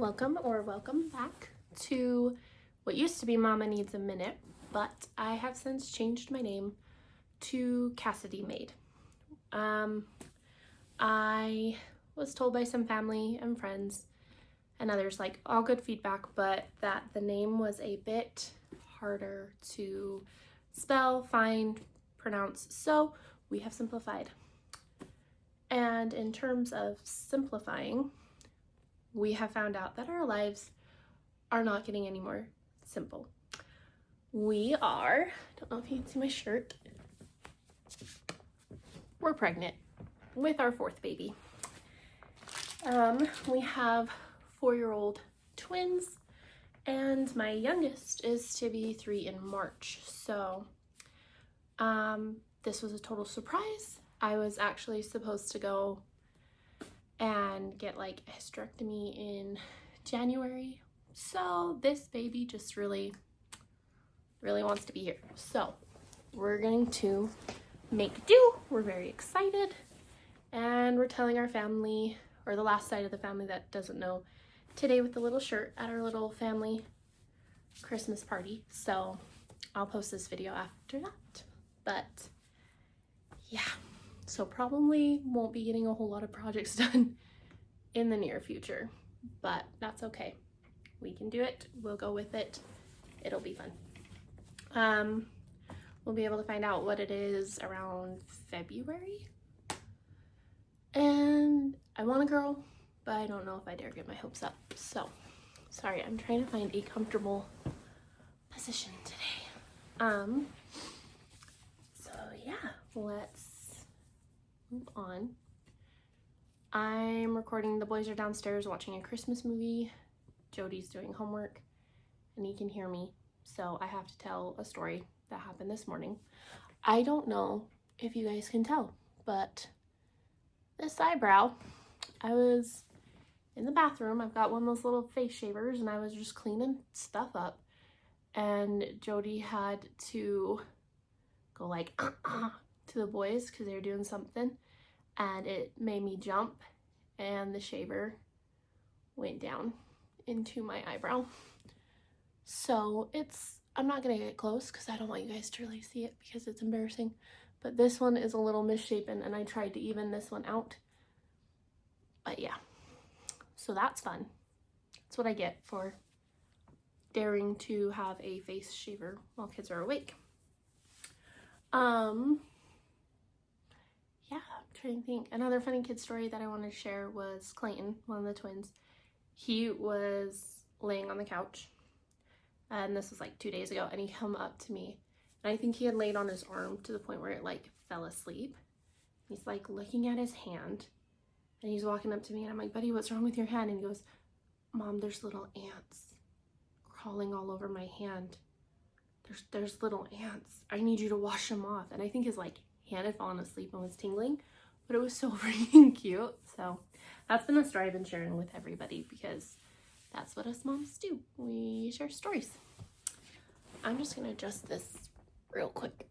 welcome back to what used to be Mama Needs a Minute, but I have since changed my name to Cassidy Maid. I was told by some family and friends and others, like all good feedback, but that the name was a bit harder to spell, find, pronounce, so we have simplified. And in terms of simplifying, we have found out that our lives are not getting any more simple. We are, I don't know if you can see my shirt, we're pregnant with our fourth baby. We have 4-year-old twins, and my youngest is to be 3 in March. So this was a total surprise. I was actually supposed to go and get like a hysterectomy in January. So this baby just really wants to be here. So we're going to make do. We're very excited. And we're telling our family, or the last side of the family that doesn't know, today with the little shirt at our little family Christmas party. So I'll post this video after that. But yeah, so probably won't be getting a whole lot of projects done in the near future, but that's okay. We can do it. We'll go with it. It'll be fun. We'll be able to find out what it is around February. And I want a girl, but I don't know if I dare get my hopes up. So, sorry, I'm trying to find a comfortable position today. So yeah, let's move on. I'm recording. The boys are downstairs watching a Christmas movie. Jody's doing homework, and he can hear me. So I have to tell a story that happened this morning. I don't know if you guys can tell, but this eyebrow, I was in the bathroom. I've got one of those little face shavers, and I was just cleaning stuff up, and Jody had to go like to the boys because they were doing something, and it made me jump, and the shaver went down into my eyebrow. So I'm not gonna get close because I don't want you guys to really see it because it's embarrassing, but this one is a little misshapen, and I tried to even this one out. But yeah, so that's fun. That's what I get for daring to have a face shaver while kids are awake. Yeah, I'm trying to think. Another funny kid story that I wanted to share was Clayton, one of the twins. He was laying on the couch, and this was like 2 days ago, and he come up to me, and I think he had laid on his arm to the point where it like fell asleep. He's like looking at his hand, and he's walking up to me, and I'm like, buddy, what's wrong with your hand? And he goes, Mom, there's little ants crawling all over my hand. There's little ants. I need you to wash them off. And I think his like hand had fallen asleep and was tingling, but it was so freaking cute. So that's been a story I've been sharing with everybody because that's what us moms do. We share stories. I'm just gonna adjust this real quick.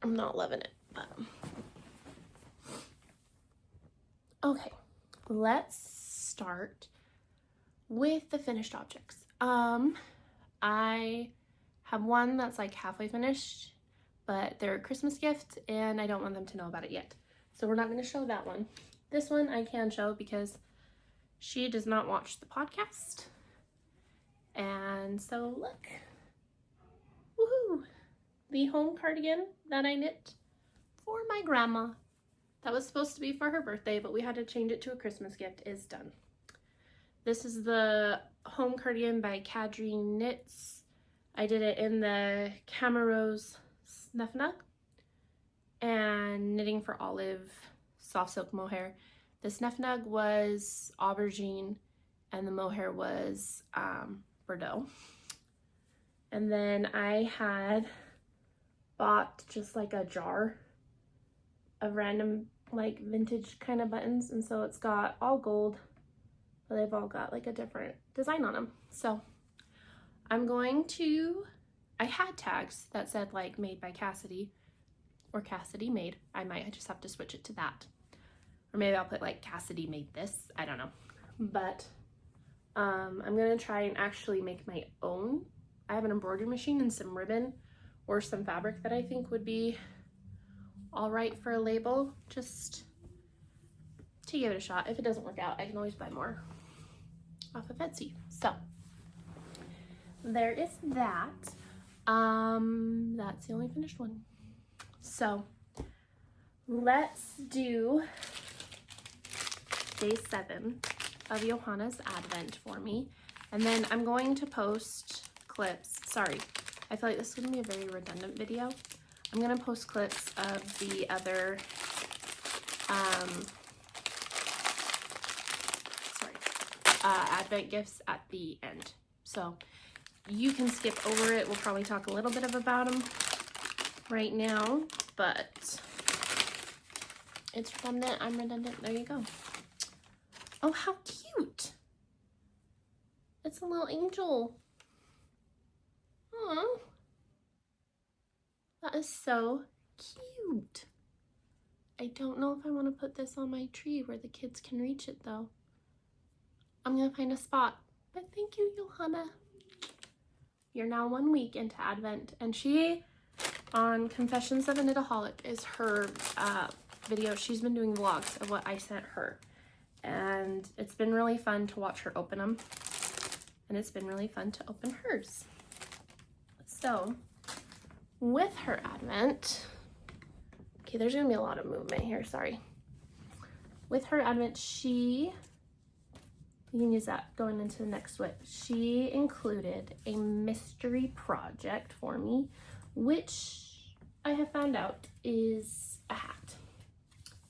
I'm not loving it, but okay. Let's start with the finished objects. I have one that's like halfway finished, but they're a Christmas gift and I don't want them to know about it yet. So we're not going to show that one. This one I can show because she does not watch the podcast. And so look, woohoo, the home cardigan that I knit for my grandma. That was supposed to be for her birthday, but we had to change it to a Christmas gift is done. This is the home cardigan by Cadre Knits. I did it in the Camarose Snufnug and Knitting for Olive soft silk mohair. The Snufnug was aubergine and the mohair was Bordeaux. And then I had bought just like a jar of random like vintage kind of buttons, and so it's got all gold, but they've all got like a different design on them. So I'm going to, I had tags that said like made by Cassidy or Cassidy made. I might just have to switch it to that. Or maybe I'll put like Cassidy made this, I don't know. But I'm gonna try and actually make my own. I have an embroidery machine and some ribbon or some fabric that I think would be all right for a label, just to give it a shot. If it doesn't work out, I can always buy more off of Etsy. So there is that. That's the only finished one. So let's do day 7 of Johanna's Advent for me. And then I'm going to post clips. Sorry, I feel like this is going to be a very redundant video. I'm going to post clips of the other, Advent gifts at the end. So you can skip over it. We'll probably talk a little bit about them right now, but it's redundant. I'm redundant. There you go. Oh, how cute. It's a little angel. Aww. That is so cute. I don't know if I want to put this on my tree where the kids can reach it though. I'm going to find a spot. But thank you, Johanna. You're now 1 week into Advent. And she, on Confessions of a Knitaholic, is her video. She's been doing vlogs of what I sent her. And it's been really fun to watch her open them. And it's been really fun to open hers. So, with her Advent, okay, there's gonna be a lot of movement here, sorry. With her Advent, you can use that going into the next whip. She included a mystery project for me, which I have found out is a hat.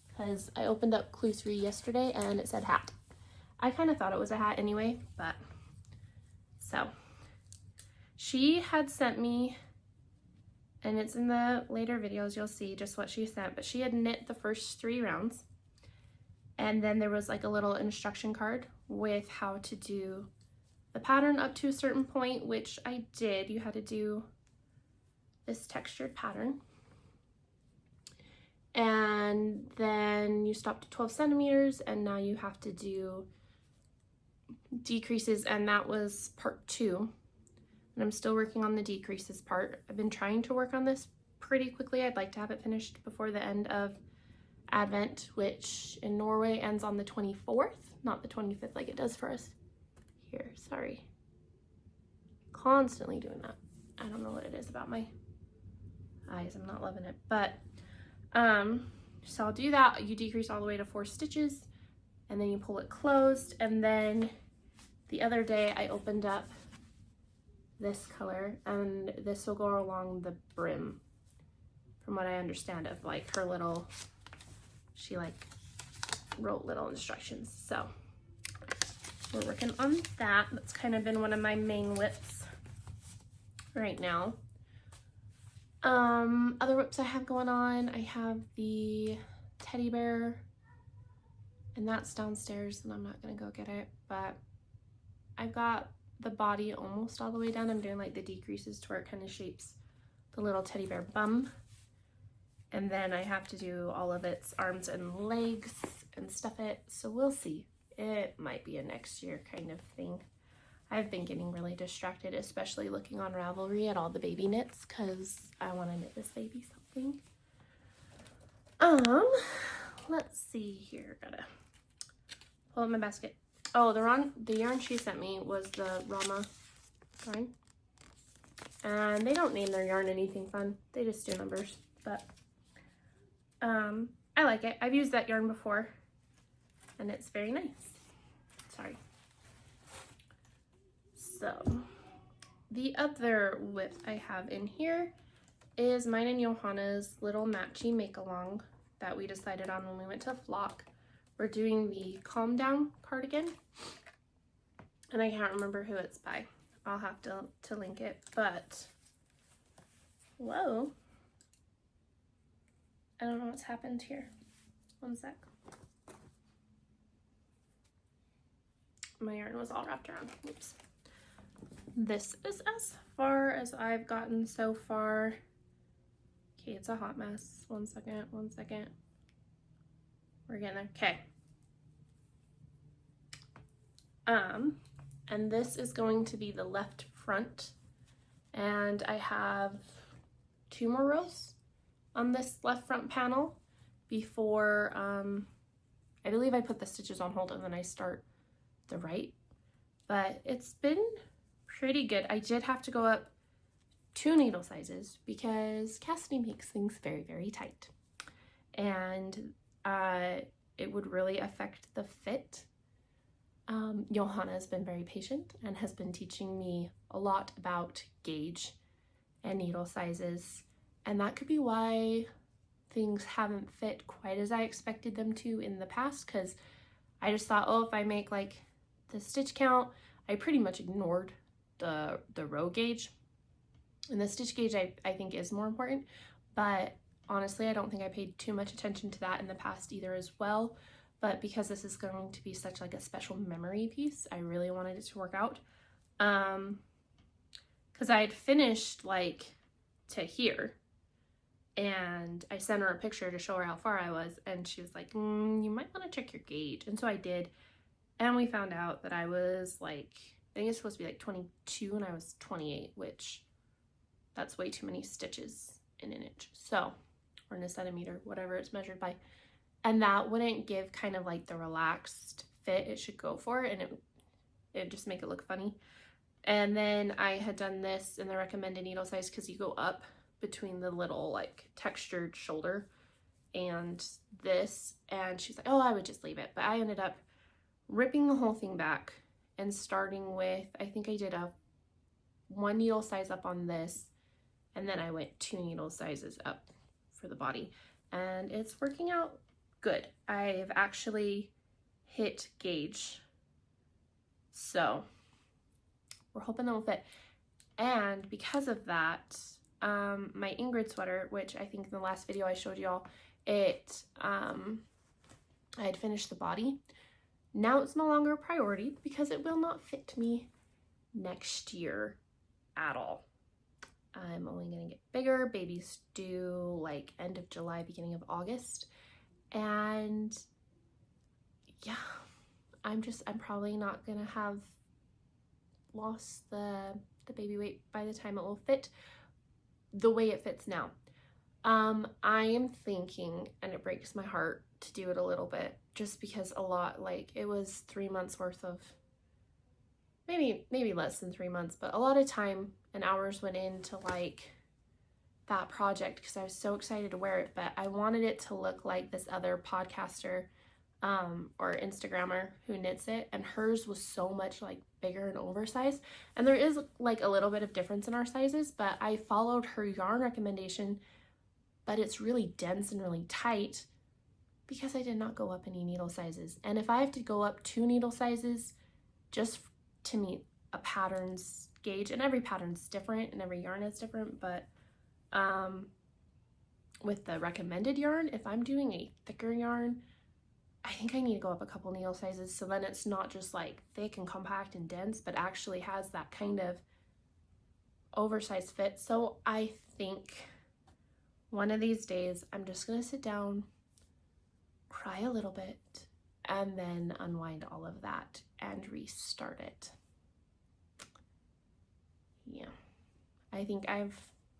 Because I opened up Clue 3 yesterday and it said hat. I kind of thought it was a hat anyway, but so she had sent me, and it's in the later videos, you'll see just what she sent, but she had knit the first 3 rounds. And then there was like a little instruction card with how to do the pattern up to a certain point, which I did. You had to do this textured pattern. And then you stopped at 12 centimeters, and now you have to do decreases, and that was part 2. And I'm still working on the decreases part. I've been trying to work on this pretty quickly. I'd like to have it finished before the end of Advent, which in Norway ends on the 24th, not the 25th like it does for us here. Sorry. Constantly doing that. I don't know what it is about my eyes. I'm not loving it. But, so I'll do that. You decrease all the way to 4 stitches, and then you pull it closed. And then the other day I opened up this color, and this will go along the brim, from what I understand of like her little, she like wrote little instructions. So we're working on that. That's kind of been one of my main whips right now. Other whips I have going on, I have the teddy bear, and that's downstairs, and I'm not gonna go get it, but I've got the body almost all the way done. I'm doing like the decreases to where it kind of shapes the little teddy bear bum. And then I have to do all of its arms and legs and stuff it. So we'll see. It might be a next year kind of thing. I've been getting really distracted, especially looking on Ravelry at all the baby knits, because I want to knit this baby something. Let's see here. Gotta pull up my basket. Oh, the yarn she sent me was the Rama yarn. And they don't name their yarn anything fun. They just do numbers. But I like it. I've used that yarn before, and it's very nice. Sorry. So the other whip I have in here is mine and Johanna's little matchy make-along that we decided on when we went to Flock. We're doing the Calm Down cardigan, and I can't remember who it's by. I'll have to link it, but whoa. I don't know what's happened here. One sec. My yarn was all wrapped around. Oops. This is as far as I've gotten so far. Okay, it's a hot mess. One second. We're getting there. Okay. and this is going to be the left front, and I have 2 more rows on this left front panel before I believe I put the stitches on hold and then I start the right, but it's been pretty good. I did have to go up 2 needle sizes because Cassidy makes things very, very tight, and it would really affect the fit. Johanna has been very patient and has been teaching me a lot about gauge and needle sizes, and that could be why things haven't fit quite as I expected them to in the past, because I just thought, oh, if I make like the stitch count, I pretty much ignored the row gauge, and the stitch gauge I think is more important, but honestly I don't think I paid too much attention to that in the past either as well. But because this is going to be such like a special memory piece, I really wanted it to work out, because I had finished like to here, and I sent her a picture to show her how far I was, and she was like, you might want to check your gauge. And so I did, and we found out that I was like, I think it's supposed to be like 22 and I was 28, which that's way too many stitches in an inch, so, or in a centimeter, whatever it's measured by, and that wouldn't give kind of like the relaxed fit it should go for, and it'd just make it look funny. And then I had done this in the recommended needle size because you go up between the little like textured shoulder and this, and she's like, oh, I would just leave it, but I ended up ripping the whole thing back and starting with, I think I did a 1 needle size up on this, and then I went 2 needle sizes up for the body, and it's working out good. I've actually hit gauge, so we're hoping that'll fit. And because of that, my Ingrid sweater, which I think in the last video I showed y'all, I had finished the body. Now it's no longer a priority because it will not fit me next year at all. I'm only gonna get bigger. Baby's due like end of July, beginning of August. And yeah, I'm probably not gonna have lost the baby weight by the time it will fit the way it fits now. I am thinking, and it breaks my heart to do it a little bit, just because a lot, like it was 3 months worth of, maybe less than 3 months, but a lot of time and hours went into like that project because I was so excited to wear it, but I wanted it to look like this other podcaster or Instagrammer who knits it, and hers was so much like bigger and oversized, and there is like a little bit of difference in our sizes, but I followed her yarn recommendation, but it's really dense and really tight because I did not go up any needle sizes. And if I have to go up 2 needle sizes just to meet a pattern's gauge, and every pattern's different and every yarn is different, but with the recommended yarn, if I'm doing a thicker yarn, I think I need to go up a couple needle sizes, so then it's not just like thick and compact and dense, but actually has that kind of oversized fit. So I think one of these days I'm just gonna sit down, cry a little bit, and then unwind all of that and restart it. Yeah, I think I've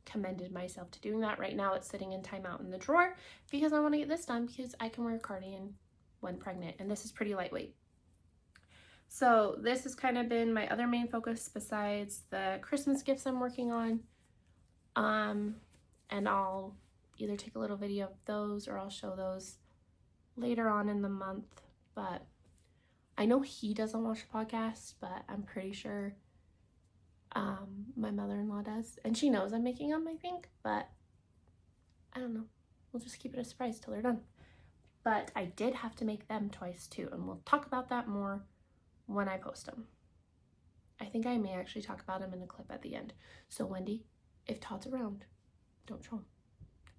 commended myself to doing that. Right now it's sitting in timeout in the drawer because I want to get this done because I can wear a cardigan when pregnant, and this is pretty lightweight. So this has kind of been my other main focus besides the Christmas gifts I'm working on, and I'll either take a little video of those or I'll show those later on in the month. But I know he doesn't watch the podcast, but I'm pretty sure my mother-in-law does, and she knows I'm making them, I think, but I don't know, we'll just keep it a surprise till they're done. But I did have to make them twice too, and we'll talk about that more when I post them. I think I may actually talk about them in a clip at the end. So Wendy, if Todd's around, don't show him.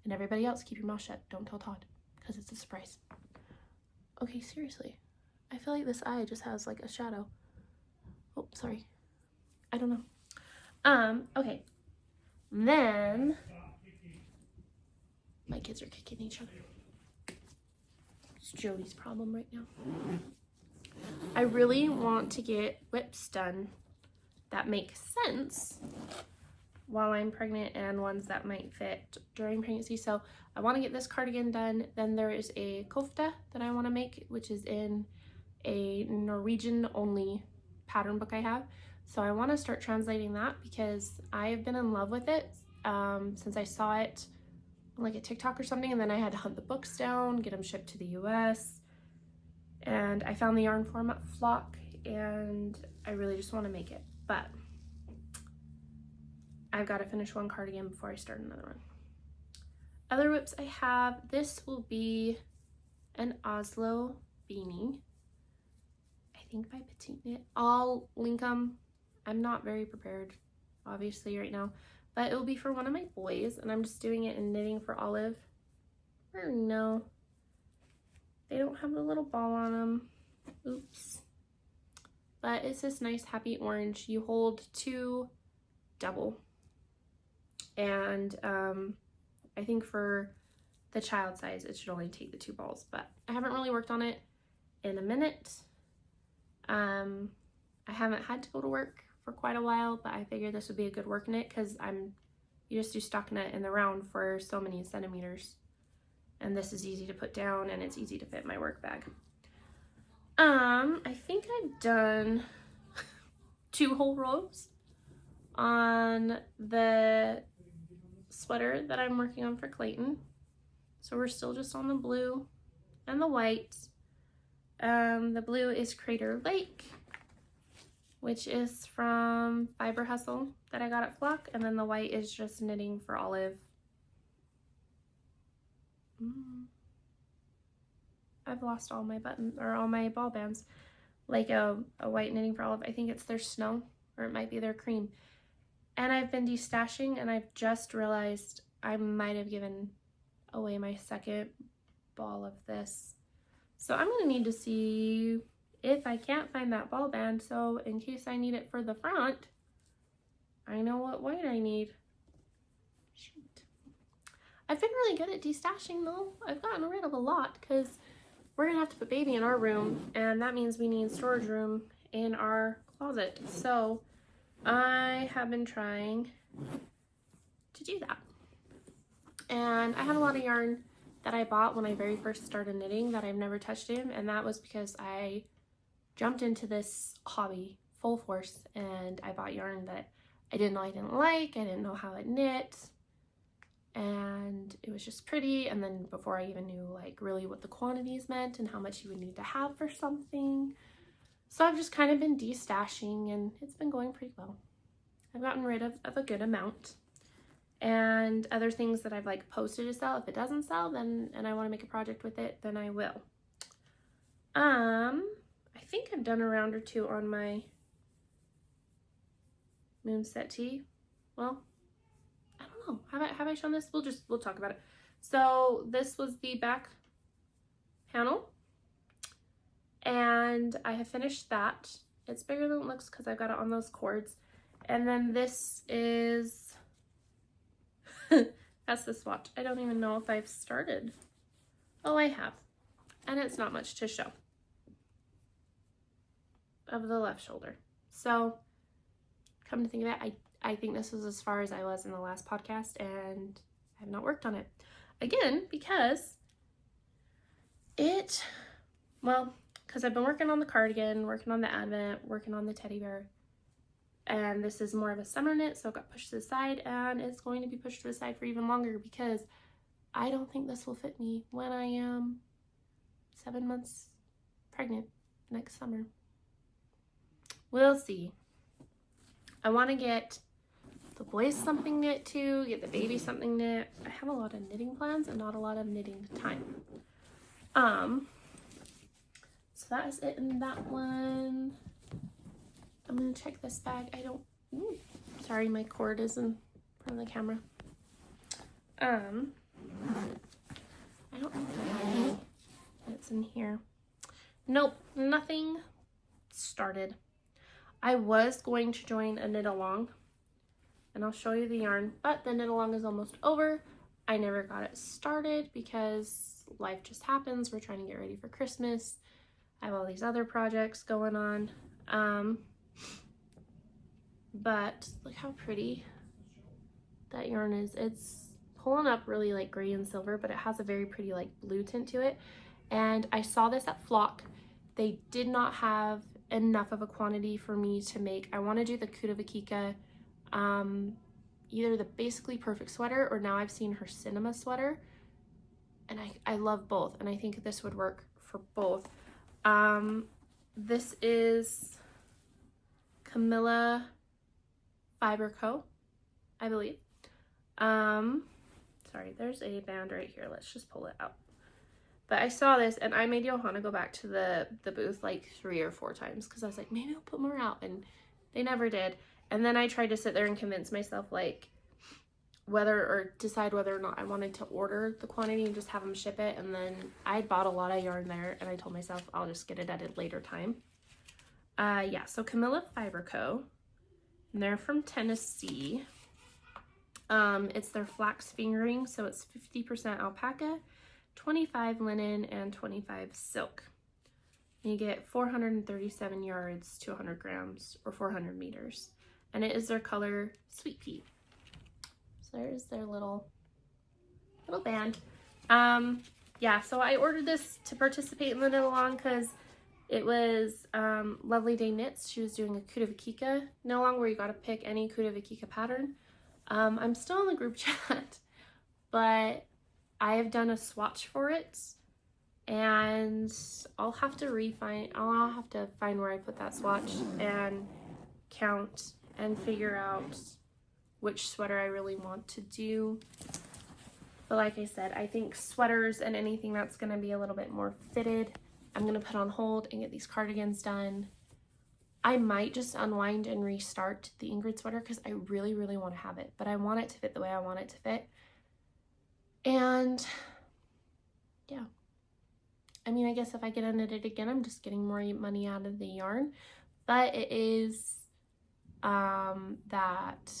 And everybody else, keep your mouth shut. Don't tell Todd, because it's a surprise. Okay, seriously. I feel like this eye just has like a shadow. Oh, sorry. I don't know. Okay. Then my kids are kicking each other. It's Jody's problem right now. I really want to get whips done that make sense while I'm pregnant and ones that might fit during pregnancy. So I want to get this cardigan done. Then there is a kofta that I want to make, which is in a Norwegian only pattern book I have. So I want to start translating that because I have been in love with it since I saw it on like a TikTok or something, and then I had to hunt the books down, get them shipped to the US, and I found the yarn format flock, and I really just want to make it. But I've got to finish one cardigan before I start another one. Other whips I have, this will be an Oslo beanie, I think by Petite Knit. I'll link them. I'm not very prepared, obviously, right now, but it will be for one of my boys, and I'm just doing it in Knitting for Olive. Or no, they don't have the little ball on them. Oops. But it's this nice happy orange. You hold 2 double. And I think for the child size, it should only take the 2 balls, but I haven't really worked on it in a minute. I haven't had to go to work for quite a while, but I figured this would be a good work knit because you just do stockinette in the round for so many centimeters. And this is easy to put down and it's easy to fit in my work bag. I think I've done 2 whole rows on the sweater that I'm working on for Clayton. So we're still just on the blue and the white. The blue is Crater Lake, which is from Fiber Hustle that I got at Flock, and then the white is just Knitting for Olive. I've lost all my buttons or all my ball bands. Like a white Knitting for Olive. I think it's their Snow, or it might be their Cream. And I've been destashing, and I've just realized I might have given away my second ball of this. So I'm going to need to see if I can't find that ball band. So in case I need it for the front, I know what white I need. Shoot. I've been really good at destashing though. I've gotten rid of a lot because we're going to have to put baby in our room, and that means we need storage room in our closet. So I have been trying to do that. And I had a lot of yarn that I bought when I very first started knitting that I've never touched in, and that was because I jumped into this hobby full force and I bought yarn that I didn't know I didn't like. I didn't know how it knit, and it was just pretty. And then before I even knew like really what the quantities meant and how much you would need to have for something, so I've just kind of been destashing and it's been going pretty well. I've gotten rid of a good amount. And other things that I've like posted to sell, if it doesn't sell, then and I want to make a project with it, then I will. I think I've done a round or 2 on my Moonset Tee. Well, I don't know. Have I shown this? We'll talk about it. So this was the back panel, and I have finished that. It's bigger than it looks because I've got it on those cords. And then this is that's the swatch. I don't even know if I've started. Oh, I have. And it's not much to show of the left shoulder. So come to think of it, I think this was as far as I was in the last podcast, and I have not worked on it. Again, because because I've been working on the cardigan, working on the advent, working on the teddy bear. And this is more of a summer knit, so it got pushed to the side, and it's going to be pushed to the side for even longer because I don't think this will fit me when I am 7 months pregnant next summer. We'll see. I want to get the boys something knit too, get the baby something knit. I have a lot of knitting plans and not a lot of knitting time. So that is it in that one. I'm gonna check this bag. Sorry, my cord is in front of the camera. I don't know what's in here. Nope, nothing started. I was going to join a knit along, and I'll show you the yarn, but the knit along is almost over. I never got it started because life just happens. We're trying to get ready for Christmas. I have all these other projects going on. But look how pretty that yarn is. It's pulling up really like gray and silver, but it has a very pretty like blue tint to it. And I saw this at Flock. They did not have enough of a quantity for me to make. I want to do the Kuda Vakika, either the Basically Perfect sweater, or now I've seen her Cinema sweater. And I love both, and I think this would work for both. This is Camilla Fiber Co., I believe. Sorry, there's a band right here. Let's just pull it out. But I saw this, and I made Johanna go back to the booth like 3 or 4 times because I was like, maybe I'll put more out, and they never did. And then I tried to sit there and convince myself like decide whether or not I wanted to order the quantity and just have them ship it. And then I bought a lot of yarn there, and I told myself I'll just get it at a later time. Yeah, so Camilla Fiber Co., and they're from Tennessee. It's their flax fingering, so it's 50% alpaca, 25 linen, and 25 silk. You get 437 yards to 100 grams, or 400 meters. And it is their color Sweet Pea. So there's their little band. Yeah, so I ordered this to participate in the knit along because it was Lovely Day Knits. She was doing a Kuda Vakika knit along where you got to pick any Kuda Vakika pattern. I'm still in the group chat, but I have done a swatch for it, and I'll have to find where I put that swatch and count and figure out which sweater I really want to do. But like I said, I think sweaters and anything that's going to be a little bit more fitted, I'm going to put on hold and get these cardigans done. I might just unwind and restart the Ingrid sweater because I really, really want to have it, but I want it to fit the way I want it to fit. And yeah, I mean, I guess if I get unknitted again, I'm just getting more money out of the yarn, but it is that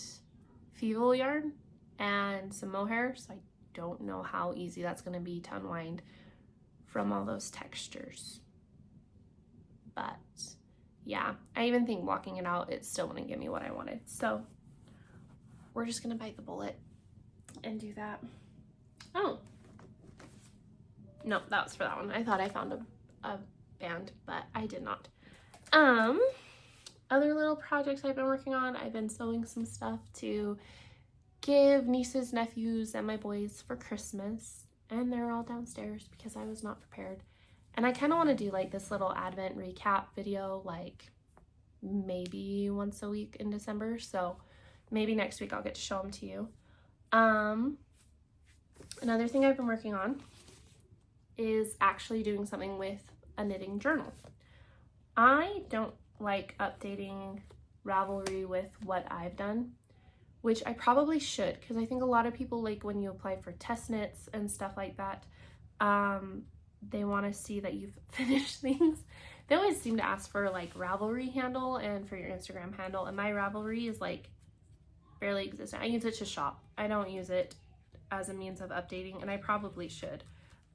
Feeble yarn and some mohair, so I don't know how easy that's going to be to unwind from all those textures. But yeah, I even think walking it out, it still wouldn't give me what I wanted. So we're just going to bite the bullet and do that. Oh, no, that was for that one. I thought I found a band, but I did not. Other little projects I've been working on, I've been sewing some stuff to give nieces, nephews, and my boys for Christmas, and they're all downstairs because I was not prepared. And I kind of want to do like this little Advent recap video, like maybe once a week in December, so maybe next week I'll get to show them to you. Another thing I've been working on is actually doing something with a knitting journal. I don't like updating Ravelry with what I've done, which I probably should, because I think a lot of people, like when you apply for test knits and stuff like that, they want to see that you've finished things. They always seem to ask for like Ravelry handle and for your Instagram handle, and my Ravelry is like barely existent. I use it to shop. I don't use it as a means of updating, and I probably should.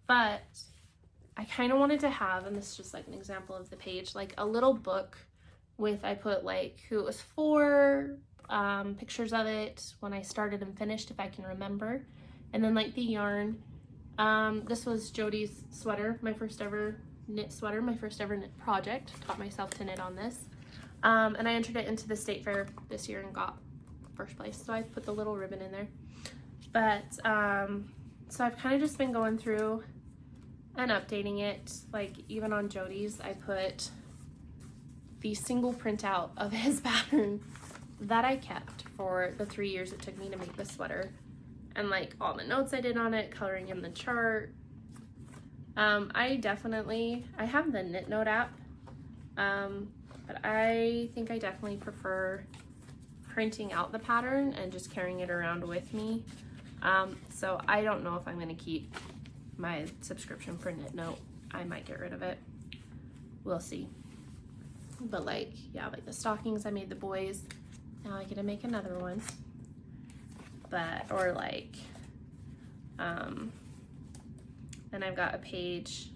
But I kind of wanted to have, and this is just like an example of the page, like a little book with, I put like who it was for, pictures of it, when I started and finished, if I can remember, and then like the yarn. This was Jody's sweater, my first ever knit sweater, my first ever knit project. Taught myself to knit on this. And I entered it into the state fair this year and got first place, so I put the little ribbon in there. But so I've kind of just been going through and updating it. Like even on Jody's, I put the single printout of his pattern that I kept for the 3 years it took me to make the sweater, and like all the notes I did on it, coloring in the chart. I have the Knit Note app, but I think I definitely prefer printing out the pattern and just carrying it around with me. So I don't know if I'm going to keep my subscription for Knit Note. I might get rid of it. We'll see. But like, yeah, like the stockings I made the boys, now I get to make another one. But, or like, then I've got a page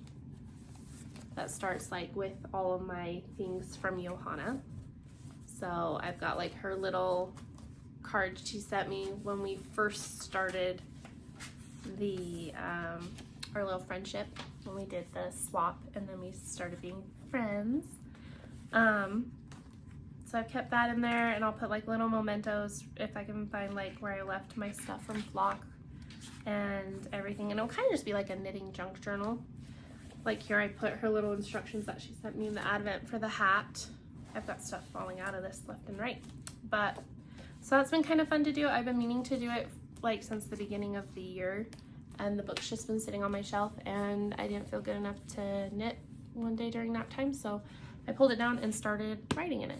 that starts like with all of my things from Johanna. So I've got like her little card she sent me when we first started the our little friendship, when we did the swap and then we started being friends. So I've kept that in there, and I'll put like little mementos if I can find like where I left my stuff from Flock and everything, and it'll kind of just be like a knitting junk journal. Like here I put her little instructions that she sent me in the advent for the hat. I've got stuff falling out of this left and right, but so that's been kind of fun to do. I've been meaning to do it like since the beginning of the year, and the book's just been sitting on my shelf and I didn't feel good enough to knit one day during nap time, so I pulled it down and started writing in it.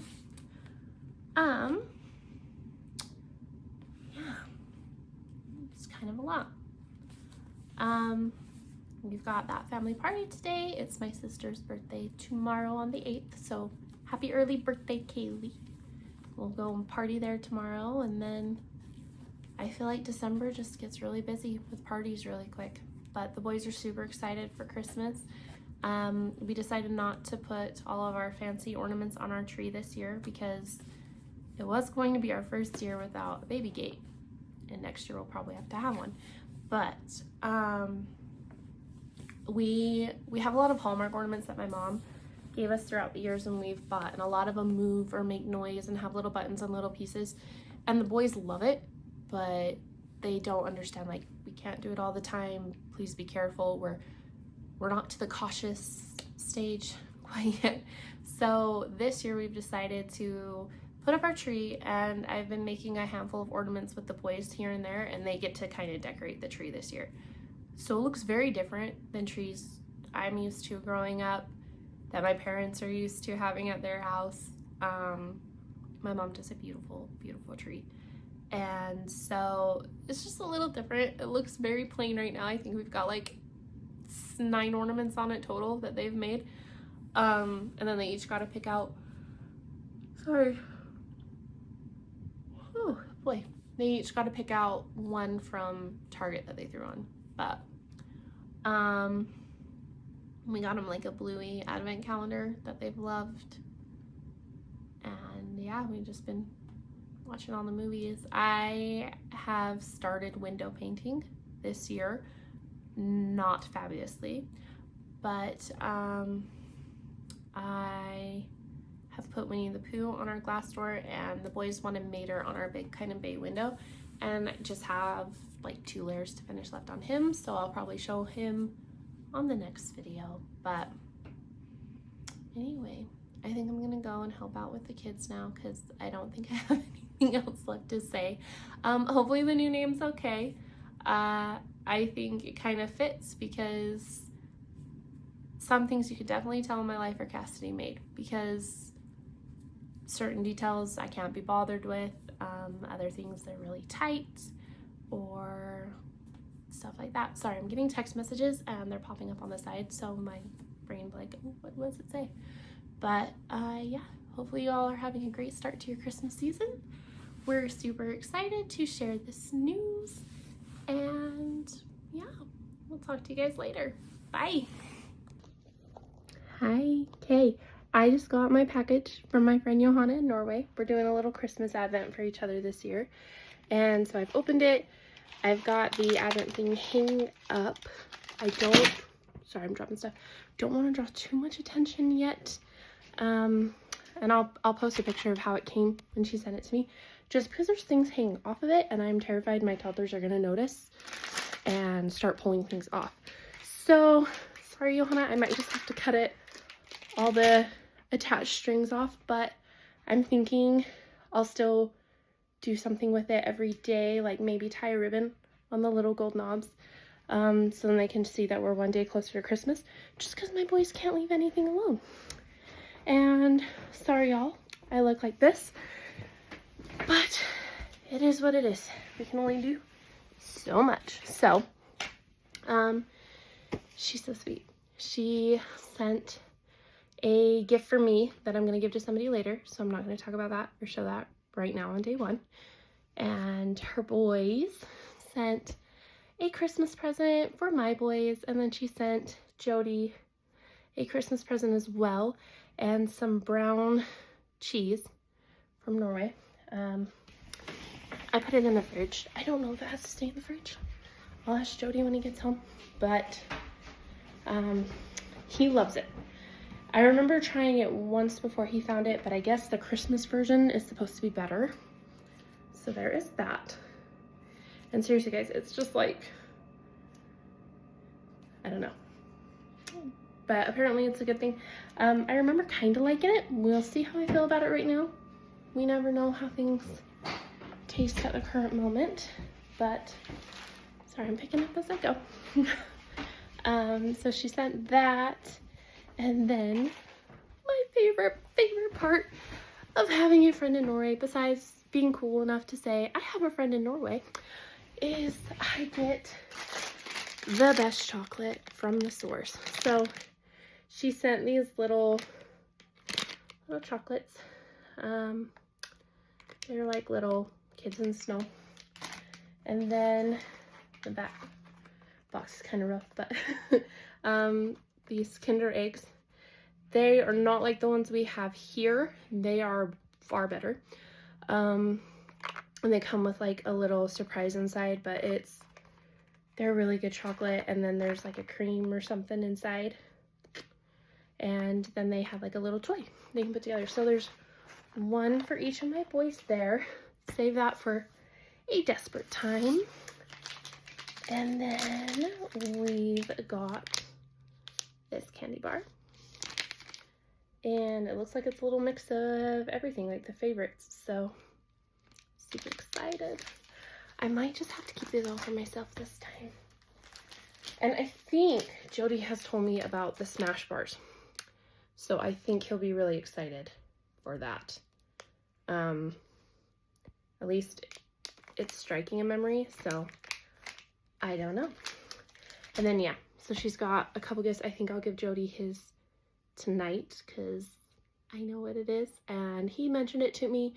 Yeah, it's kind of a lot. We've got that family party today. It's my sister's birthday tomorrow on the 8th, so happy early birthday, Kaylee. We'll go and party there tomorrow, and then I feel like December just gets really busy with parties really quick. But the boys are super excited for Christmas. We decided not to put all of our fancy ornaments on our tree this year because it was going to be our first year without a baby gate, and next year we'll probably have to have one. But we have a lot of Hallmark ornaments that my mom gave us throughout the years, and we've bought, and a lot of them move or make noise and have little buttons and little pieces, and the boys love it, but they don't understand, like, we can't do it all the time, please be careful. We're not to the cautious stage quite yet. So this year we've decided to put up our tree, and I've been making a handful of ornaments with the boys here and there, and they get to kind of decorate the tree this year. So it looks very different than trees I'm used to growing up, that my parents are used to having at their house. My mom does a beautiful, beautiful tree. And so it's just a little different. It looks very plain right now. I think we've got like 9 ornaments on it total that they've made. And then they each got to pick out, sorry. Oh boy. They each got to pick out one from Target that they threw on. But we got them like a bluey advent calendar that they've loved. And yeah, we've just been watching all the movies. I have started window painting this year, not fabulously, but I have put Winnie the Pooh on our glass door, and the boys wanted Mater on our big kind of bay window, and I just have like 2 layers to finish left on him, so I'll probably show him on the next video. But anyway, I think I'm gonna go and help out with the kids now because I don't think I have anything else left to say. Hopefully the new name's okay. I think it kind of fits because some things you could definitely tell in my life are Cassidy made, because certain details I can't be bothered with. Other things they're really tight or stuff like that. Sorry, I'm getting text messages and they're popping up on the side, so my brain's like, oh, what does it say? But yeah, hopefully you all are having a great start to your Christmas season. We're super excited to share this news, and yeah, we'll talk to you guys later. Bye. Hi. Okay, I just got my package from my friend Johanna in Norway. We're doing a little Christmas advent for each other this year, and so I've opened it. I've got the advent thing hanging up. Sorry, I'm dropping stuff. Don't want to draw too much attention yet. And I'll post a picture of how it came when she sent it to me, just because there's things hanging off of it and I'm terrified my toddlers are gonna notice and start pulling things off. So sorry, Johanna, I might just have to cut all the attached strings off, but I'm thinking I'll still do something with it every day, like maybe tie a ribbon on the little gold knobs, so then they can see that we're one day closer to Christmas, just because my boys can't leave anything alone. And sorry y'all, I look like this, but it is what it is. We can only do so much. So she's so sweet. She sent a gift for me that I'm going to give to somebody later, so I'm not going to talk about that or show that right now on day 1. And her boys sent a Christmas present for my boys, and then she sent Jody a Christmas present as well, and some brown cheese from Norway. I put it in the fridge. I don't know if it has to stay in the fridge. I'll ask Jody when he gets home, but he loves it. I remember trying it once before he found it, but I guess the Christmas version is supposed to be better. So there is that. And seriously, guys, it's just like, I don't know. But apparently it's a good thing. I remember kind of liking it. We'll see how I feel about it right now. We never know how things taste at the current moment. But, sorry, I'm picking up as I go. So she sent that. And then my favorite part of having a friend in Norway, besides being cool enough to say, I have a friend in Norway, is I get the best chocolate from the source. So she sent these little chocolates. They're like little kids in snow. And then the back box is kind of rough, but these Kinder eggs, they are not like the ones we have here. They are far better. And they come with like a little surprise inside, but they're really good chocolate. And then there's like a cream or something inside. And then they have like a little toy they can put together. So there's one for each of my boys there. Save that for a desperate time. And then we've got this candy bar. And it looks like it's a little mix of everything, like the favorites. So, super excited. I might just have to keep these all for myself this time. And I think Jody has told me about the Smash bars. So I think he'll be really excited for that. At least it's striking a memory, so I don't know. And then, yeah, so she's got a couple gifts. I think I'll give Jody his tonight because I know what it is. And he mentioned it to me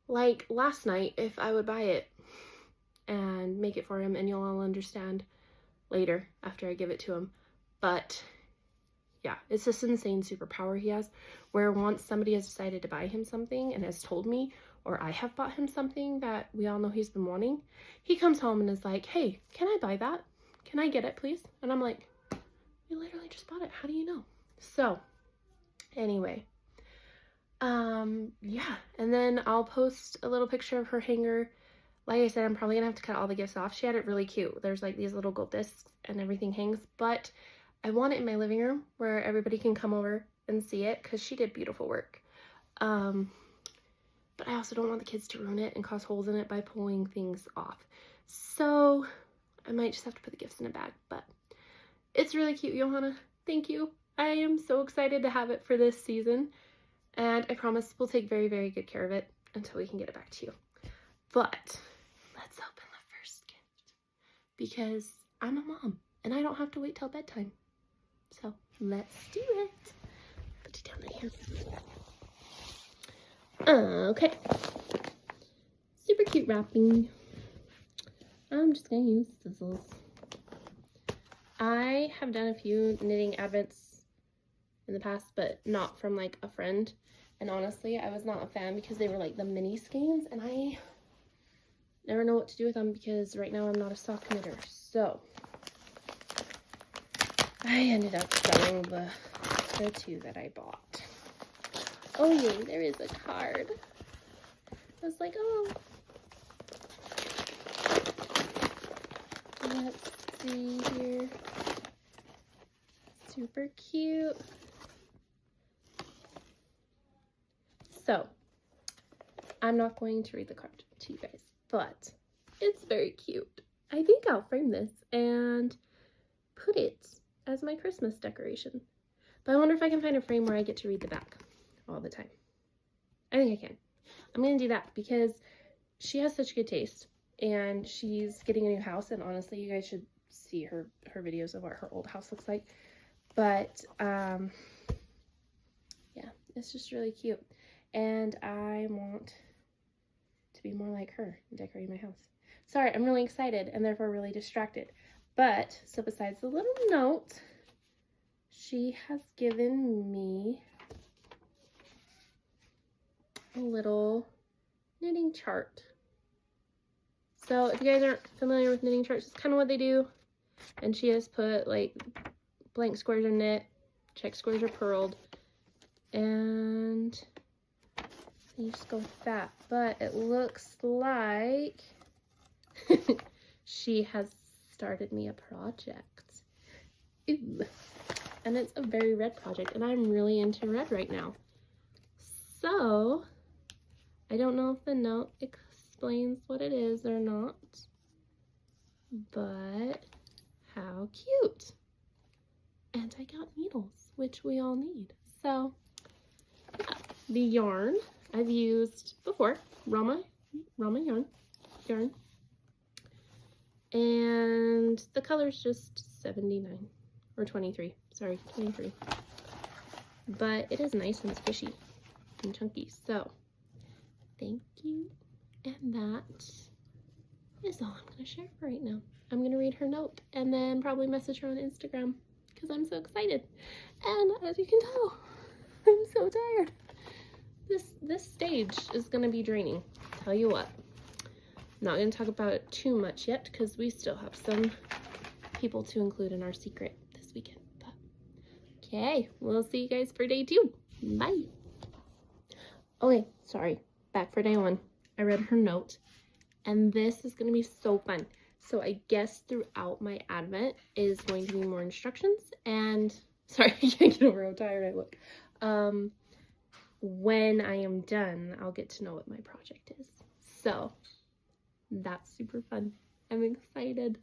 like last night if I would buy it and make it for him, and you'll all understand later after I give it to him. But yeah, it's this insane superpower he has where once somebody has decided to buy him something and has told me, or I have bought him something that we all know he's been wanting, he comes home and is like, hey, can I buy that? Can I get it, please? And I'm like, we literally just bought it. How do you know? So anyway, yeah, and then I'll post a little picture of her hanger. Like I said, I'm probably gonna have to cut all the gifts off. She had it really cute. There's like these little gold discs and everything hangs, but I want it in my living room where everybody can come over and see it because she did beautiful work. But I also don't want the kids to ruin it and cause holes in it by pulling things off. So I might just have to put the gifts in a bag, but it's really cute, Johanna. Thank you. I am so excited to have it for this season, and I promise we'll take very, very good care of it until we can get it back to you. But let's open the first gift because I'm a mom and I don't have to wait till bedtime. So let's do it. Put it down right here. Okay. Super cute wrapping. I'm just gonna use scissors. I have done a few knitting advents in the past, but not from like a friend. And honestly, I was not a fan because they were like the mini skeins, and I never know what to do with them because right now I'm not a sock knitter. So I ended up selling the two that I bought. Oh yay, there is a card. I was like, oh. Let's see here. Super cute. So, I'm not going to read the card to you guys, but it's very cute. I think I'll frame this and put it as my Christmas decoration. But I wonder if I can find a frame where I get to read the back all the time. I think I can. I'm going to do that because she has such good taste and she's getting a new house, and honestly, you guys should see her videos of what her old house looks like. But yeah, it's just really cute, and I want to be more like her and decorate my house. Sorry, I'm really excited and therefore really distracted. But so besides the little note, she has given me a little knitting chart. So if you guys aren't familiar with knitting charts, it's kind of what they do. And she has put like blank squares are knit, check squares are purled, and so you just go with that. But it looks like she has started me a project. Ooh. And it's a very red project, and I'm really into red right now. So I don't know if the note explains what it is or not, but how cute. And I got needles, which we all need. So yeah, the yarn I've used before, Rama yarn, and the color's just 79 or 23, sorry, 23. But it is nice and squishy and chunky, so thank you. And that is all I'm going to share for right now. I'm going to read her note and then probably message her on Instagram because I'm so excited. And as you can tell, I'm so tired. This stage is going to be draining. Tell you what. I'm not going to talk about it too much yet because we still have some people to include in our secret this weekend. But okay, we'll see you guys for day 2. Bye. Okay, sorry. Back for day 1. I read her note, and this is going to be so fun. So I guess throughout my Advent is going to be more instructions, and sorry, I can't get over how tired I look. When I am done, I'll get to know what my project is. So that's super fun. I'm excited.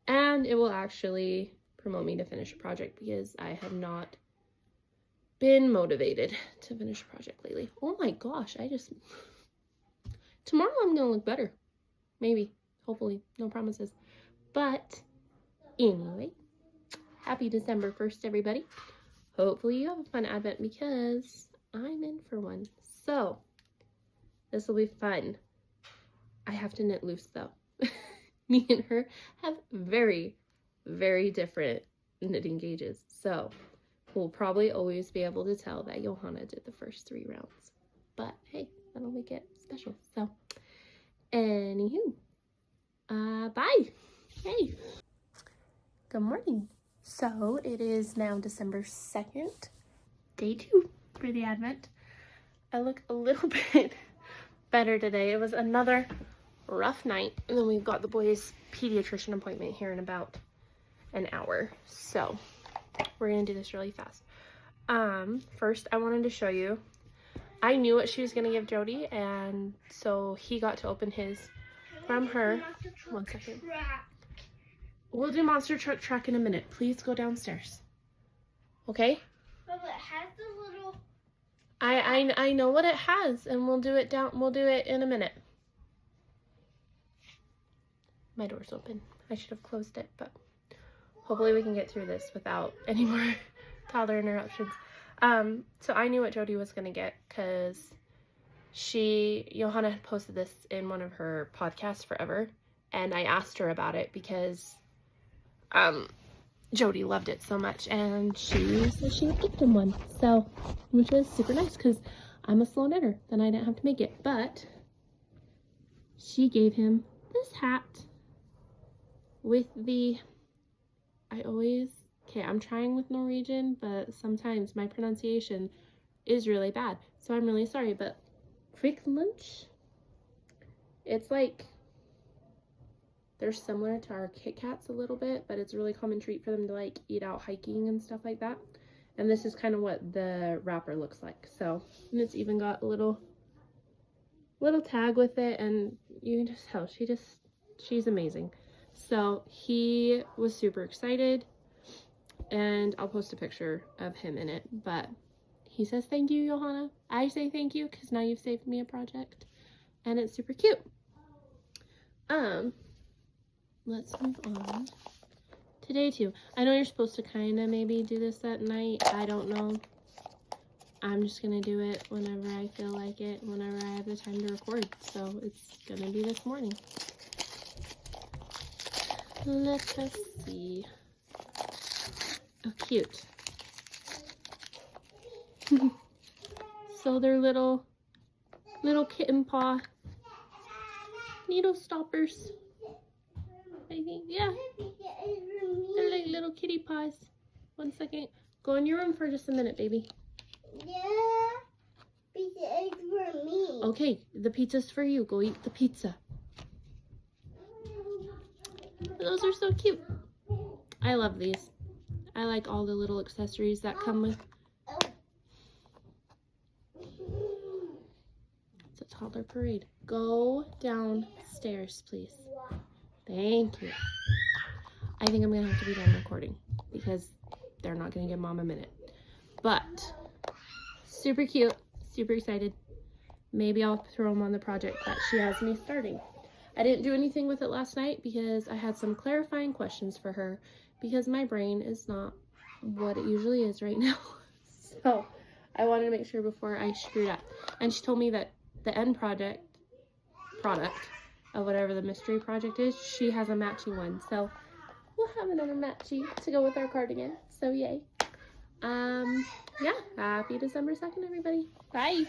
And it will actually promote me to finish a project because I have not been motivated to finish a project lately. Oh my gosh, tomorrow I'm gonna look better. Maybe. Hopefully. No promises. But anyway, happy December 1st, everybody. Hopefully you have a fun Advent because I'm in for one. So this will be fun. I have to knit loose though. Me and her have very, very different knitting gauges. So we'll probably always be able to tell that Johanna did the first 3 rounds. But hey, that'll make it special. So anywho, bye. Hey. Good morning. So it is now December 2nd, day 2 for the Advent. I look a little bit better today. It was another rough night, and then we've got the boys' pediatrician appointment here in about an hour. So we're gonna do this really fast. First I wanted to show you, I knew what she was gonna give Jody, and so he got to open his from her. 1 second. We'll do monster truck track in a minute. Please go downstairs. Okay? But it has the little. I know what it has, and we'll do it in a minute. My door's open. I should have closed it, but hopefully we can get through this without any more toddler interruptions. So I knew what Jody was gonna get because Johanna had posted this in one of her podcasts forever, and I asked her about it because Jody loved it so much, and she said she would gift him one. So, which was super nice because I'm a slow knitter, then I didn't have to make it. But she gave him this hat with the, I'm trying with Norwegian, but sometimes my pronunciation is really bad. So I'm really sorry, but quick lunch, it's like, they're similar to our Kit Kats a little bit, but it's a really common treat for them to like eat out hiking and stuff like that. And this is kind of what the wrapper looks like. So, and it's even got a little tag with it, and you can just tell she's amazing. So he was super excited, and I'll post a picture of him in it, but he says thank you, Johanna. I say thank you because now you've saved me a project, and it's super cute. Let's move on to day 2. I know you're supposed to kind of maybe do this at night. I don't know. I'm just going to do it whenever I feel like it, whenever I have the time to record. So it's going to be this morning. Let us see. Oh, cute. So they're little kitten paw needle stoppers. I think, yeah. They're like little kitty paws. 1 second. Go in your room for just a minute, baby. Yeah, pizza is for me. Okay, the pizza's for you. Go eat the pizza. Those are so cute. I love these. I like all the little accessories that come with. It's a toddler parade. Go downstairs, please. Thank you. I think I'm gonna have to be done recording because they're not gonna give mom a minute. But super cute, super excited. Maybe I'll throw them on the project that she has me starting. I didn't do anything with it last night because I had some clarifying questions for her because my brain is not what it usually is right now. So I wanted to make sure before I screwed up. And she told me that the end product of whatever the mystery project is, she has a matching one. So we'll have another matchy to go with our cardigan. So yay. Yeah, happy December 2nd, everybody. Bye.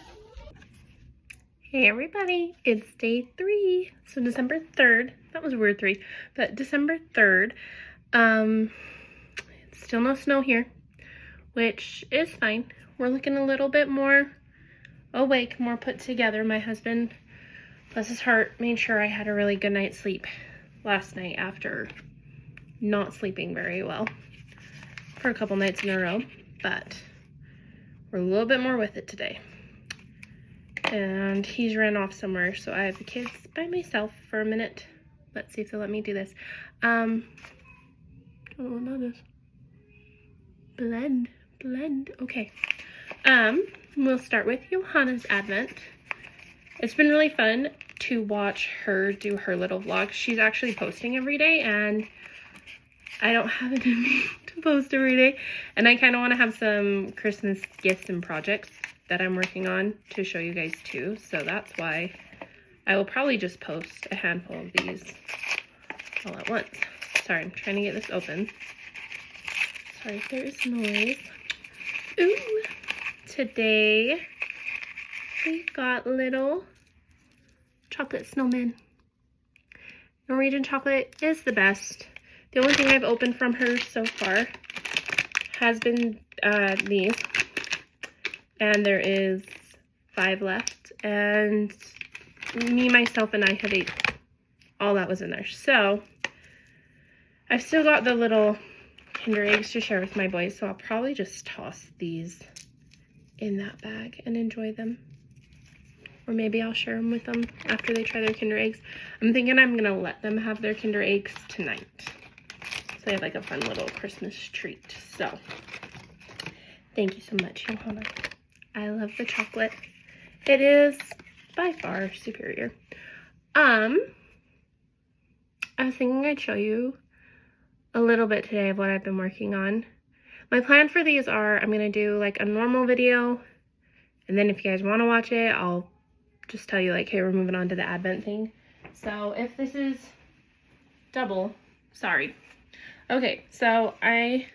Hey everybody, it's day 3. So December 3rd. That was a weird 3, but December 3rd. Still no snow here, which is fine. We're looking a little bit more awake, more put together. My husband, bless his heart, made sure I had a really good night's sleep last night after not sleeping very well for a couple nights in a row, but we're a little bit more with it today. And he's ran off somewhere, so I have the kids by myself for a minute. Let's see if they'll let me do this. I don't know what that is. Blend. Okay. We'll start with Johanna's Advent. It's been really fun to watch her do her little vlog. She's actually posting every day, and I don't have it in me to post every day. And I kind of want to have some Christmas gifts and projects that I'm working on to show you guys too. So that's why I will probably just post a handful of these all at once. Sorry, I'm trying to get this open. Sorry if there is noise. Ooh, today we got little chocolate snowmen. Norwegian chocolate is the best. The only thing I've opened from her so far has been these. And there is 5 left. And me, myself, and I have ate all that was in there. So I've still got the little Kinder eggs to share with my boys. So I'll probably just toss these in that bag and enjoy them. Or maybe I'll share them with them after they try their Kinder eggs. I'm thinking I'm going to let them have their Kinder eggs tonight. So they have like a fun little Christmas treat. So thank you so much, Johanna. I love the chocolate. It is by far superior. I was thinking I'd show you a little bit today of what I've been working on. My plan for these are I'm going to do like a normal video, and then if you guys want to watch it, I'll just tell you like, hey, we're moving on to the Advent thing. So if this is double, sorry. Okay, so I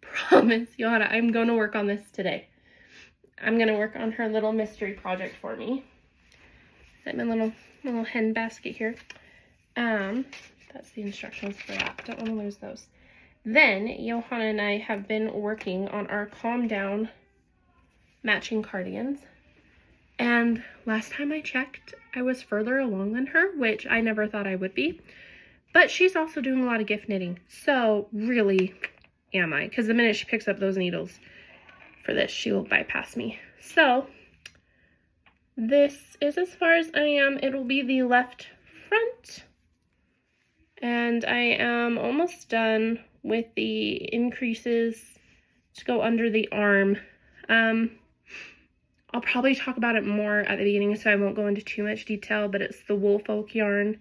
promise Johanna I'm going to work on this today. I'm going to work on her little mystery project for me. Like my little hen basket here. That's the instructions for that. Don't want to lose those. Then Johanna and I have been working on our Calm Down matching cardigans. And last time I checked, I was further along than her, which I never thought I would be. But she's also doing a lot of gift knitting. So really am I. Because the minute she picks up those needles for this, she will bypass me. So this is as far as I am. It will be the left front. And I am almost done with the increases to go under the arm. I'll probably talk about it more at the beginning, so I won't go into too much detail, but it's the Wool Folk yarn.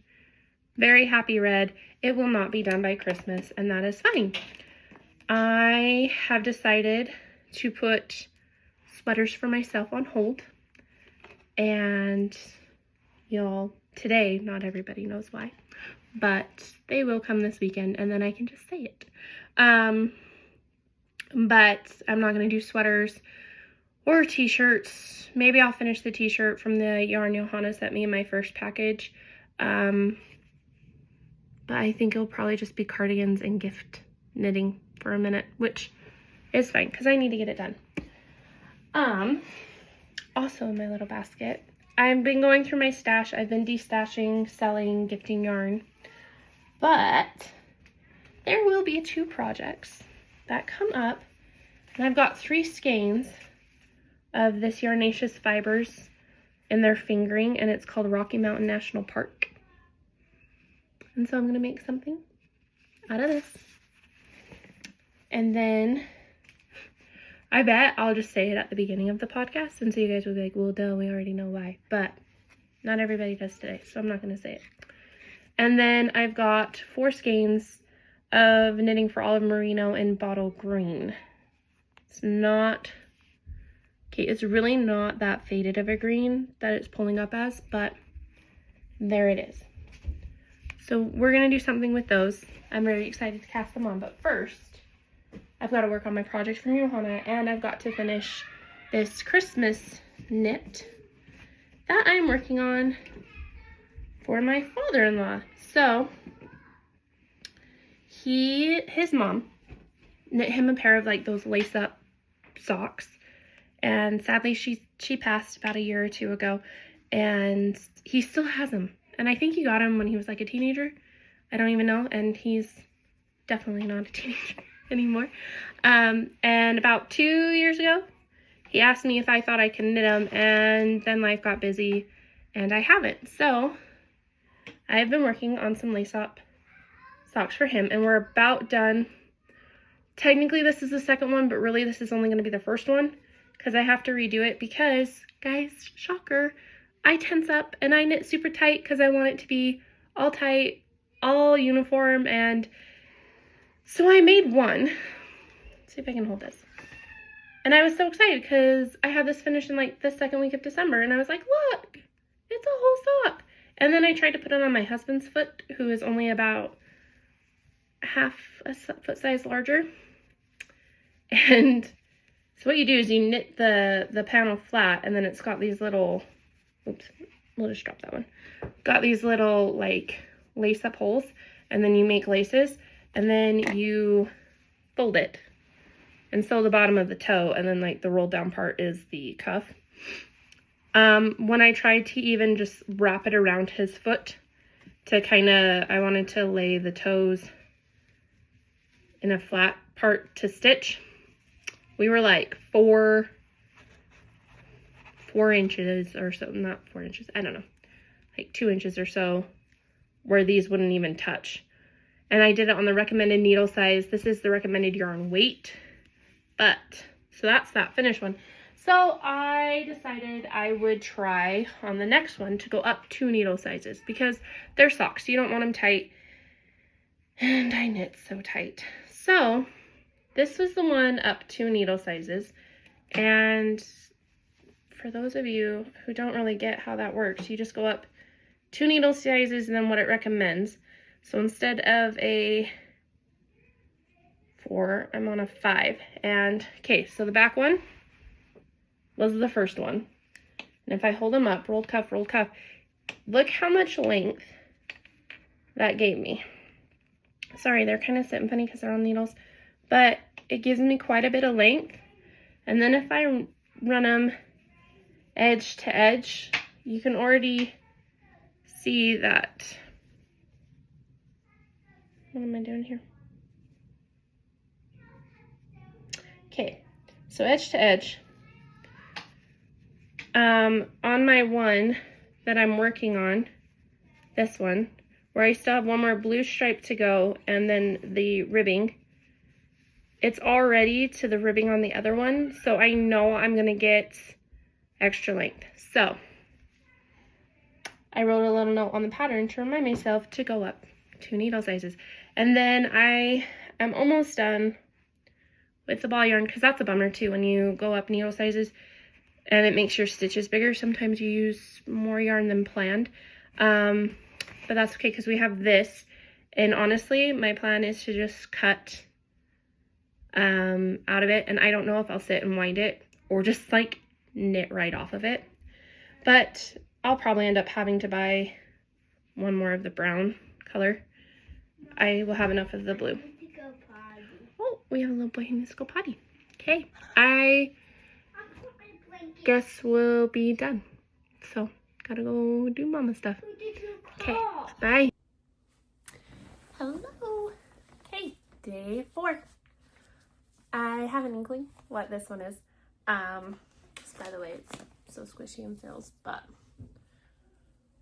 Very happy red. It will not be done by Christmas, and that is fine. I have decided to put sweaters for myself on hold. And y'all, today, not everybody knows why, but they will come this weekend, and then I can just say it. But I'm not going to do sweaters or t-shirts. Maybe I'll finish the t-shirt from the yarn Johanna sent me in my first package. But I think it'll probably just be cardigans and gift knitting for a minute, which is fine because I need to get it done. Also in my little basket, I've been going through my stash. I've been destashing, selling, gifting yarn, but there will be 2 projects that come up, and I've got 3 skeins of this Yarnaceous fibers in their fingering, and it's called Rocky Mountain National Park. And so I'm going to make something out of this. And then I bet I'll just say it at the beginning of the podcast, and so you guys will be like, well, duh, we already know why. But not everybody does today, so I'm not going to say it. And then I've got 4 skeins of knitting for olive merino in bottle green. It's not, okay, it's really not that faded of a green that it's pulling up as, but there it is. So we're going to do something with those. I'm very excited to cast them on, but first, I've got to work on my project from Johanna, and I've got to finish this Christmas knit that I'm working on for my father-in-law. So, his mom knit him a pair of like those lace-up socks, and sadly she passed about a year or 2 ago, and he still has them. And I think he got him when he was like a teenager. I don't even know, and he's definitely not a teenager anymore. And about 2 years ago, he asked me if I thought I could knit them, and then life got busy, and I haven't. So I've been working on some lace-up socks for him, and we're about done. Technically, this is the second one, but really this is only going to be the first one because I have to redo it because, guys, shocker, I tense up and I knit super tight because I want it to be all tight, all uniform, and so I made one. Let's see if I can hold this. And I was so excited because I had this finished in like the second week of December, and I was like, look, it's a whole sock. And then I tried to put it on my husband's foot, who is only about half a foot size larger. And so what you do is you knit the panel flat, and then it's got these little, oops, we'll just drop that one. Got these little like lace up holes, and then you make laces, and then you fold it and sew the bottom of the toe, and then like the rolled down part is the cuff. When I tried to even just wrap it around his foot to kind of, I wanted to lay the toes in a flat part to stitch, we were like 4 inches or so, not 4 inches, I don't know, like 2 inches or so where these wouldn't even touch. And I did it on the recommended needle size. This is the recommended yarn weight, but so that's that finished one. So I decided I would try on the next one to go up 2 needle sizes because they're socks. You don't want them tight, and I knit so tight. So this was the one up 2 needle sizes, and for those of you who don't really get how that works, you just go up 2 needle sizes and then what it recommends. So instead of a 4, I'm on a 5. And okay, so the back one was the first one. And if I hold them up, rolled cuff, look how much length that gave me. Sorry, they're kind of sitting funny because they're on needles, but it gives me quite a bit of length. And then if I run them edge to edge, you can already see that. What am I doing here? Okay, so edge to edge. On my one that I'm working on, this one, where I still have one more blue stripe to go and then the ribbing, it's already to the ribbing on the other one, so I know I'm gonna get extra length. So I wrote a little note on the pattern to remind myself to go up 2 needle sizes. And then I am almost done with the ball yarn, because that's a bummer too when you go up needle sizes and it makes your stitches bigger. Sometimes you use more yarn than planned, but that's okay because we have this. And honestly, my plan is to just cut out of it, and I don't know if I'll sit and wind it or just like knit right off of it. But I'll probably end up having to buy one more of the brown color. I will have enough of the blue. Oh, we have a little boy who needs to go potty. Okay, I guess we'll be done. So, gotta go do mama stuff. Okay, bye. Hello. Okay, day 4. I have an inkling what this one is. Just by the way, it's so squishy in sales, but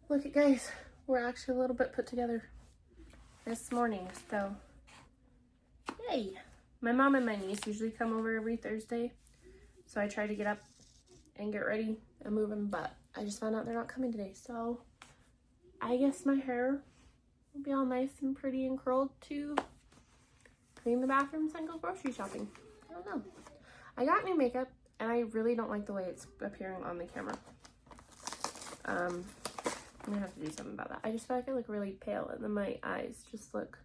look at guys, we're actually a little bit put together this morning, so yay. My mom and my niece usually come over every Thursday, so I try to get up and get ready and move them, but I just found out they're not coming today, so I guess my hair will be all nice and pretty and curled to clean the bathrooms and go grocery shopping. I don't know. I got new makeup and I really don't like the way it's appearing on the camera. I'm gonna have to do something about that. I just feel like I look really pale and then my eyes just look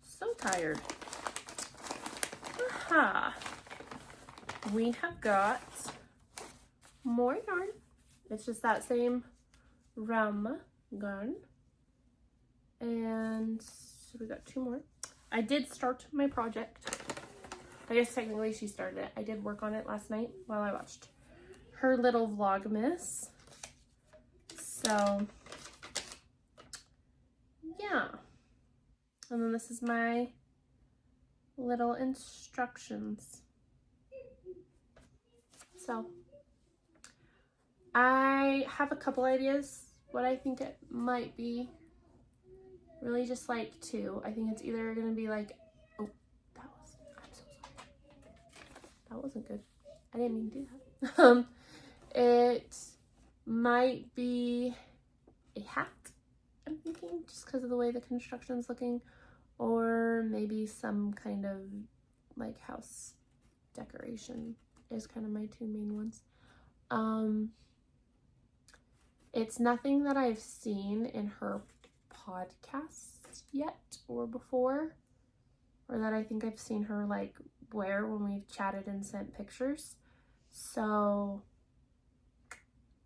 so tired. Aha! We have got more yarn. It's just that same rum yarn. And so we got 2 more. I did start my project. I guess technically she started it. I did work on it last night while I watched her little vlogmas. So, yeah. And then this is my little instructions. So, I have a couple ideas what I think it might be. Really just like 2. I think it's either gonna be like, oh, I'm so sorry. That wasn't good. I didn't mean to do that. It might be a hat, I'm thinking, just because of the way the construction's looking, or maybe some kind of like house decoration is kind of my 2 main ones. It's nothing that I've seen in her podcast yet or before, or that I think I've seen her like wear when we've chatted and sent pictures, so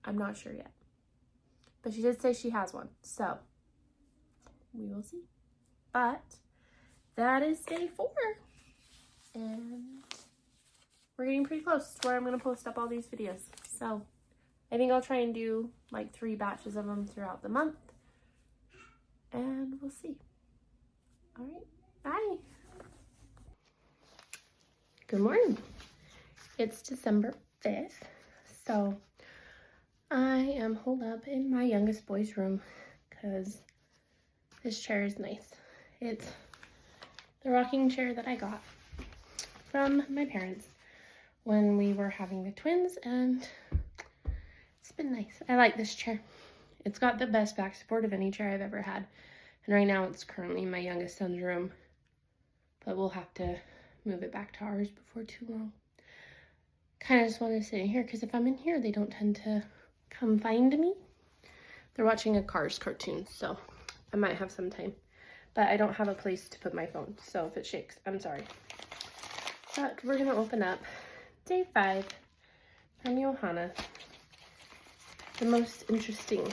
I'm not sure yet, but she did say she has one, so we will see. But that is day 4 and we're getting pretty close to where I'm going to post up all these videos, so I think I'll try and do like 3 batches of them throughout the month. And we'll see. All right, bye. Good morning. It's December 5th, so I am holed up in my youngest boy's room because this chair is nice. It's the rocking chair that I got from my parents when we were having the twins, and it's been nice. I like this chair. It's got the best back support of any chair I've ever had. And right now it's currently in my youngest son's room, but we'll have to move it back to ours before too long. Kind of just want to sit in here because if I'm in here, they don't tend to come find me. They're watching a Cars cartoon, so I might have some time. But I don't have a place to put my phone, so if it shakes, I'm sorry. But we're going to open up day 5 from Johanna. The most interesting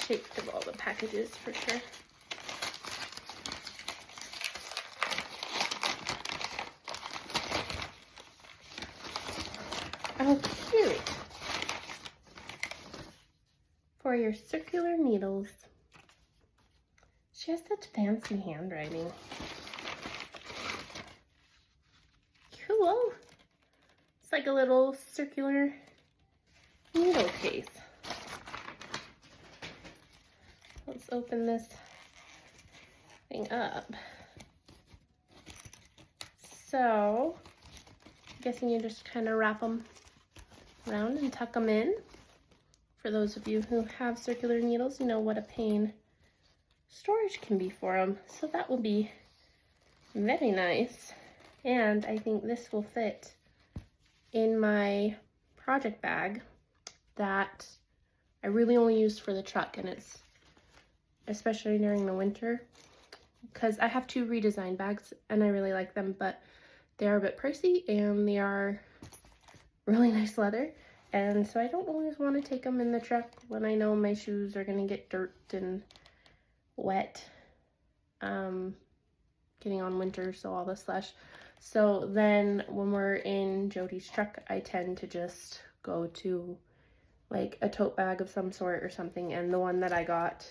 shaped of all the packages for sure. Oh, cute. For your circular needles. She has such fancy handwriting. Cool. It's like a little circular needle case. Let's open this thing up. So, I'm guessing you just kind of wrap them around and tuck them in. For those of you who have circular needles, you know what a pain storage can be for them. So that will be very nice. And I think this will fit in my project bag that I really only use for the truck, and it's especially during the winter because I have 2 redesign bags and I really like them, but they are a bit pricey and they are really nice leather. And so I don't always want to take them in the truck when I know my shoes are going to get dirt and wet. Getting on winter, so all the slush. So then when we're in Jody's truck, I tend to just go to like a tote bag of some sort or something. And the one that I got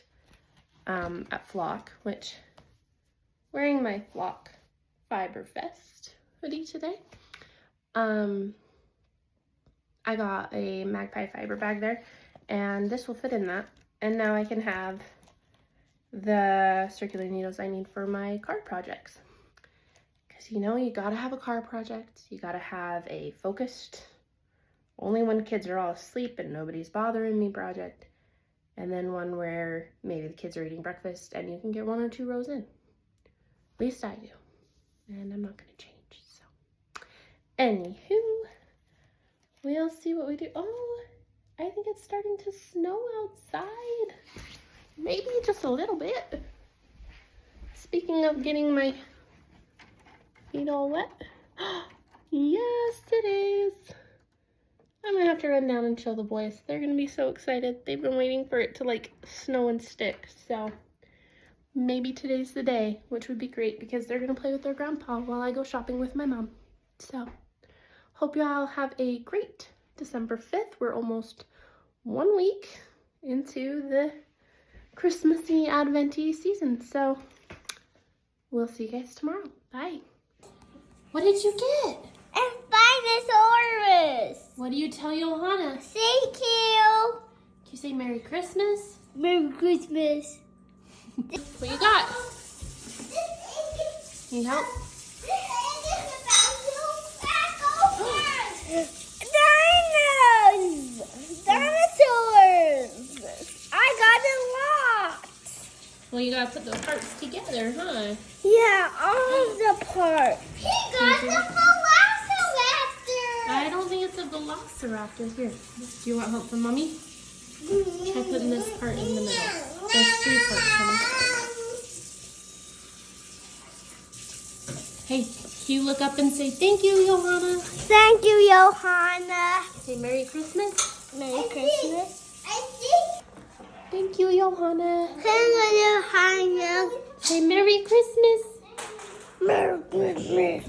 at Flock, which wearing my Flock Fiber Fest hoodie today. I got a Magpie fiber bag there, and this will fit in that. And now I can have the circular needles I need for my card projects. Because, you know, you gotta have a card project. You gotta have a focused, only when kids are all asleep and nobody's bothering me project. And then one where maybe the kids are eating breakfast and you can get 1 or 2 rows in. At least I do. And I'm not gonna change, so. Anywho, we'll see what we do. Oh, I think it's starting to snow outside. Maybe just a little bit. Speaking of getting my feet all wet. Yes, it is. I'm gonna have to run down and show the boys. They're gonna be so excited. They've been waiting for it to like snow and stick. So maybe today's the day, which would be great because they're gonna play with their grandpa while I go shopping with my mom. So hope you all have a great December 5th. We're almost 1 week into the Christmassy Adventy season. So we'll see you guys tomorrow. Bye. What did you get? A Spinosaurus. What do you tell Johanna? Thank you. Can you say Merry Christmas? Merry Christmas. What you got? Need help? Dinosaurs. I got a lot. Well, you gotta put the parts together, huh? Yeah, all of the parts. He got the velociraptor. I don't think it's a velociraptor. Here, do you want help from Mommy? Try putting this part in the middle. There's 3 parts, honey. Hey, can you look up and say thank you, Johanna? Thank you, Johanna. Say Merry Christmas. Merry Christmas. Thank you, Johanna. Hello, Johanna. Say Merry Christmas. Merry Christmas.